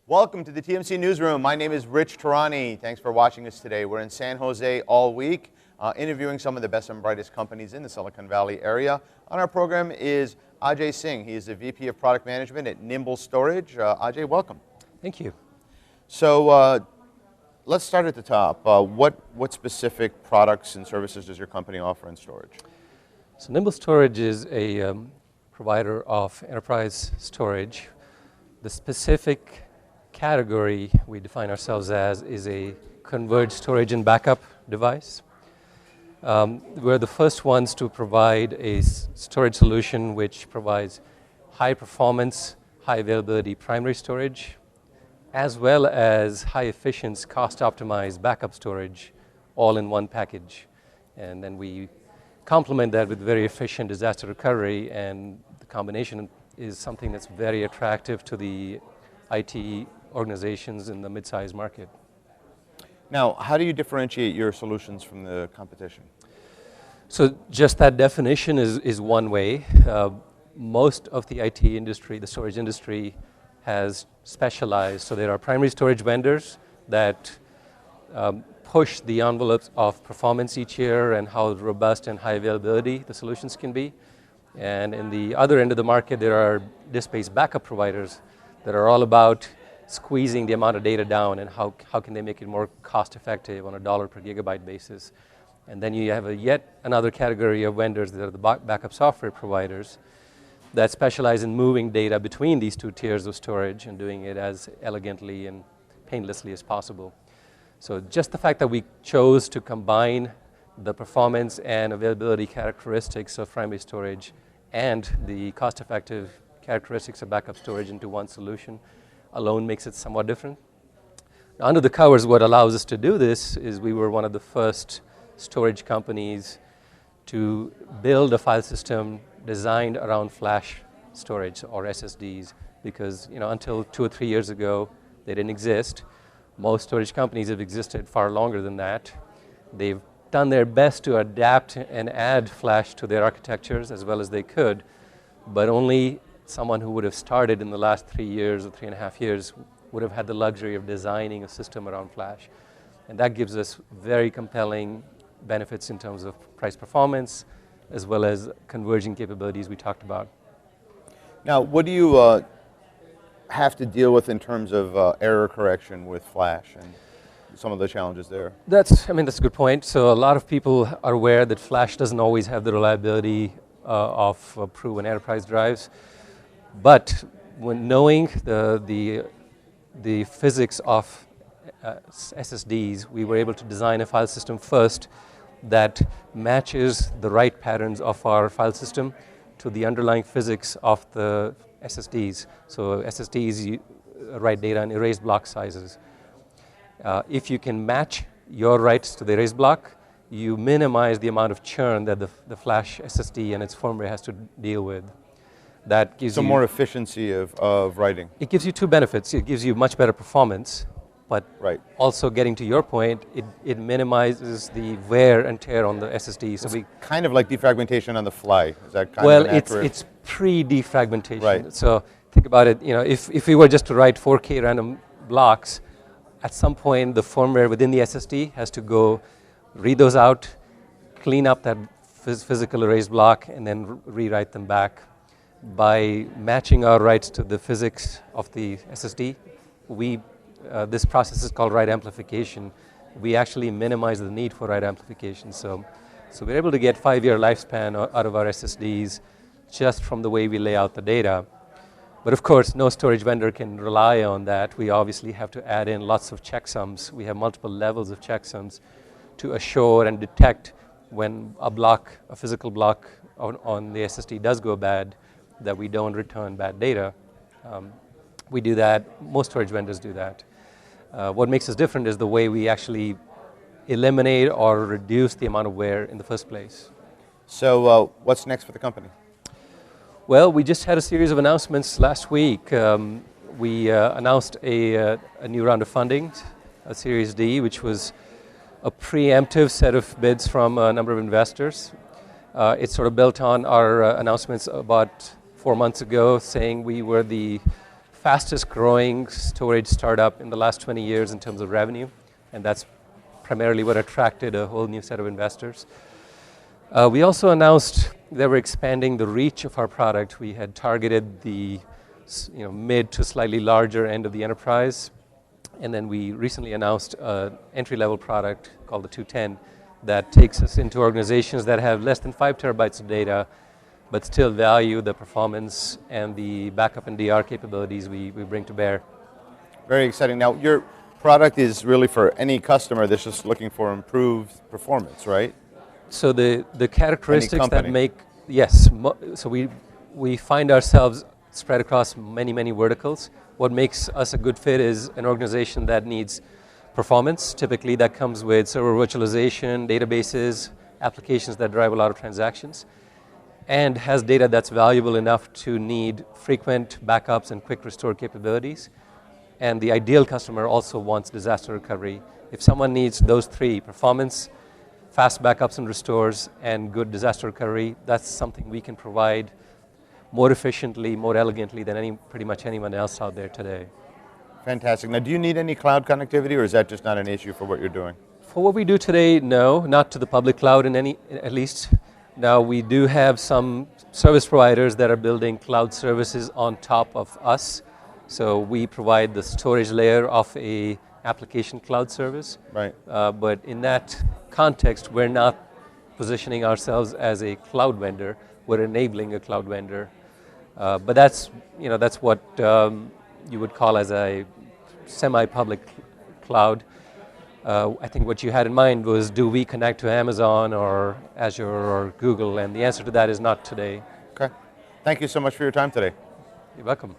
Welcome to the TMC Newsroom. My name is Rich Tehrani. Thanks for watching us today. We're in San Jose all week, interviewing some of the best and brightest companies in the Silicon Valley area. On our program is Ajay Singh. He is the VP of Product Management at Nimble Storage. Ajay, welcome. Thank you. So let's start at the top. What specific products and services does your company offer in storage? So Nimble Storage is a provider of enterprise storage. The specific category we define ourselves as is a converged storage and backup device. We're the first ones to provide a storage solution which provides high performance, high availability primary storage, as well as high efficiency, cost optimized backup storage, all in one package. And then we complement that with very efficient disaster recovery, and the combination is something that's very attractive to the IT organizations in the mid-sized market. Now, how do you differentiate your solutions from the competition? So just that definition is one way. Most of the IT industry, the storage industry, has specialized. So there are primary storage vendors that push the envelopes of performance each year and how robust and high availability the solutions can be. And in the other end of the market, there are disk-based backup providers that are all about squeezing the amount of data down and how can they make it more cost-effective on a dollar per gigabyte basis. And then you have yet another category of vendors that are the backup software providers that specialize in moving data between these two tiers of storage and doing it as elegantly and painlessly as possible. So just the fact that we chose to combine the performance and availability characteristics of primary storage and the cost-effective characteristics of backup storage into one solution alone makes it somewhat different. Now, under the covers, what allows us to do this is we were one of the first storage companies to build a file system designed around flash storage or SSDs, because until 2 or 3 years ago, they didn't exist. Most storage companies have existed far longer than that. They've done their best to adapt and add flash to their architectures as well as they could, but only someone who would have started in the last 3 years or 3.5 years would have had the luxury of designing a system around flash. And that gives us very compelling benefits in terms of price performance, as well as converging capabilities we talked about. Now, what do you have to deal with in terms of error correction with flash and some of the challenges there? That's a good point. So a lot of people are aware that flash doesn't always have the reliability of proven enterprise drives. But when knowing the physics of SSDs, we were able to design a file system first that matches the write patterns of our file system to the underlying physics of the SSDs. So SSDs write data in erased block sizes. If you can match your writes to the erased block, you minimize the amount of churn that the flash SSD and its firmware has to deal with. That gives you more efficiency of writing. It gives you two benefits. It gives you much better performance, but also, getting to your point, it minimizes the wear and tear on the SSD. So kind of like defragmentation on the fly. Is that kind of accurate? Well, it's pre-defragmentation. Right. So think about it. If we were just to write 4K random blocks, at some point the firmware within the SSD has to go read those out, clean up that physical erased block, and then rewrite them back. By matching our writes to the physics of the SSD, this process is called write amplification. We actually minimize the need for write amplification. So we're able to get 5-year lifespan out of our SSDs just from the way we lay out the data. But of course, no storage vendor can rely on that. We obviously have to add in lots of checksums. We have multiple levels of checksums to assure and detect when a physical block on the SSD does go bad, that we don't return bad data. We do that. Most storage vendors do that. What makes us different is the way we actually eliminate or reduce the amount of wear in the first place. So what's next for the company? Well, we just had a series of announcements last week. We announced a new round of funding, a Series D, which was a preemptive set of bids from a number of investors. It's sort of built on our announcements about 4 months ago, saying we were the fastest growing storage startup in the last 20 years in terms of revenue, and that's primarily what attracted a whole new set of investors. We also announced that we're expanding the reach of our product. We had targeted the mid to slightly larger end of the enterprise, and then we recently announced an entry-level product called the 210 that takes us into organizations that have less than 5 terabytes of data, but still value the performance and the backup and DR capabilities we bring to bear. Very exciting. Now, your product is really for any customer that's just looking for improved performance, right? So the characteristics that make, yes, so we find ourselves spread across many verticals. What makes us a good fit is an organization that needs performance. Typically that comes with server virtualization, databases, applications that drive a lot of transactions, and has data that's valuable enough to need frequent backups and quick restore capabilities. And the ideal customer also wants disaster recovery. If someone needs those three, performance, fast backups and restores, and good disaster recovery, that's something we can provide more efficiently, more elegantly than pretty much anyone else out there today. Fantastic. Now, do you need any cloud connectivity, or is that just not an issue for what you're doing? For what we do today, no, not to the public cloud at least. Now, we do have some service providers that are building cloud services on top of us. So we provide the storage layer of a application cloud service. Right. But in that context, we're not positioning ourselves as a cloud vendor. We're enabling a cloud vendor. But that's what you would call as a semi-public cloud. I think what you had in mind was, do we connect to Amazon or Azure or Google? And the answer to that is not today. Okay. Thank you so much for your time today. You're welcome.